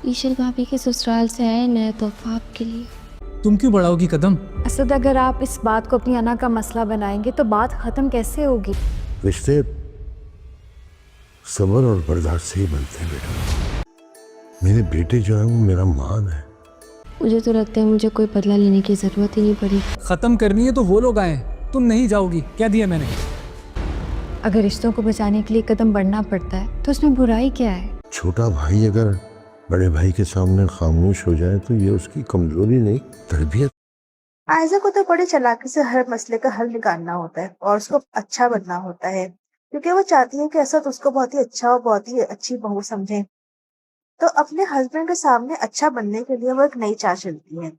ईशल भाभी के ससुराल से आए नया तोहफा आपके लिए। तुम क्यों बढ़ाओगी कदम? असद, अगर आप इस बात को अपनी अना का मसला बनाएंगे तो बात खत्म कैसे होगी? रिश्ते सब्र और बर्दाश्त से ही बनते हैं बेटा। मेरे बेटे जो है वो मेरा मान है। मुझे तो लगता है मुझे कोई बदला लेने की जरूरत ही नहीं पड़ी। खत्म करनी है तो वो लोग आए, तुम नहीं जाओगी। क्या दिया मैंने? अगर रिश्तों को बचाने के लिए कदम बढ़ना पड़ता है तो उसमें बुराई क्या है? छोटा भाई अगर बड़े भाई के सामने खामोश हो जाए तो ये उसकी कमजोरी नहीं, तरबियत। आयजा को तो बड़ी चालाकी से हर मसले का हल निकालना होता है और उसको अच्छा बनना होता है, क्योंकि वो चाहती है कि असद उसको बहुत ही अच्छा और बहुत ही अच्छी बहू समझे। तो अपने हस्बैंड के सामने अच्छा बनने के लिए वो एक नई चाल चलती है।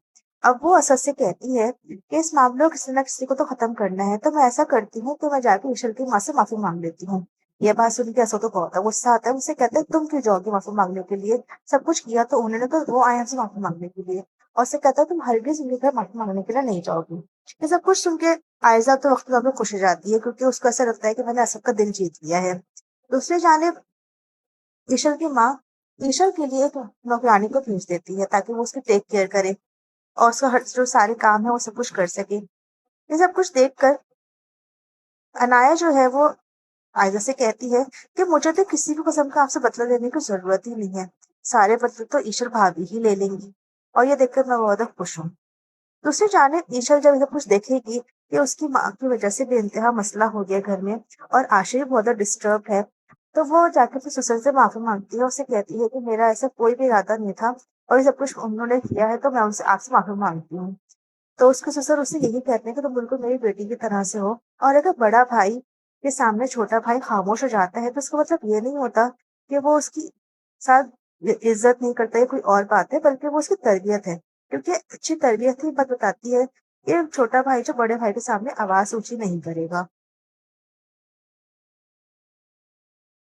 अब वो असद से कहती है कि इस मामले को किसी न किसी को तो खत्म करना है, तो मैं ऐसा करती हूँ कि मैं जाके ईशल की माँ से माफी मांग लेती हूँ। यह बात सुन के असद को बहुत गुस्सा आता है। उसे कहता है तुम क्यों जाओगी माफी मांगने के लिए, सब कुछ किया तो उन्होंने, तो वो आए हमसे माफी मांगने के लिए। और उसे कहता है तुम हरगिज उनके घर माफी मांगने के लिए नहीं जाओगी। ये सब कुछ सुन के आयजा तो वक्त में खुश हो जाती है, क्योंकि उसको ऐसा लगता है कि मैंने असद का दिल जीत लिया है। दूसरी जानिब ईशल की माँ ईशल के लिए एक नौकरानी को भेज देती है ताकि वो उसकी टेक केयर करे और उसका हर जो सारे काम है वो सब कुछ कर सके। ये सब कुछ देखकर अनाया जो है वो आयजा से कहती है कि मुझे तो किसी भी किस्म का आपसे बदला लेने की जरूरत ही नहीं है, सारे बदले तो ईशल भाभी ही ले लेंगी। और ये देखकर मैं बहुत खुश हूँ। दूसरी जानिब ईशल जब सब कुछ देखेगी कि उसकी माँ की वजह से बेइंतहा मसला हो गया घर में और आशा भी बहुत ज्यादा डिस्टर्ब है, तो वो जाकर अपने ससुर से माफी मांगती है। उसे कहती है कि मेरा ऐसा कोई भी इरादा नहीं था और ये सब कुछ उन्होंने किया है, तो मैं उनसे आपसे माफी मांगती हूँ। तो उसके ससुर उससे यही कहते हैं कि तुम बिल्कुल मेरी बेटी की तरह से हो, और अगर बड़ा भाई के सामने छोटा भाई खामोश हो जाता है तो उसका मतलब ये नहीं होता कि वो उसकी साथ इज्जत नहीं करता है, कोई और बात है, बल्कि वो उसकी तरबियत है। क्योंकि अच्छी तरबियत ही बात बताती है कि छोटा भाई जो बड़े भाई के सामने आवाज ऊंची नहीं करेगा।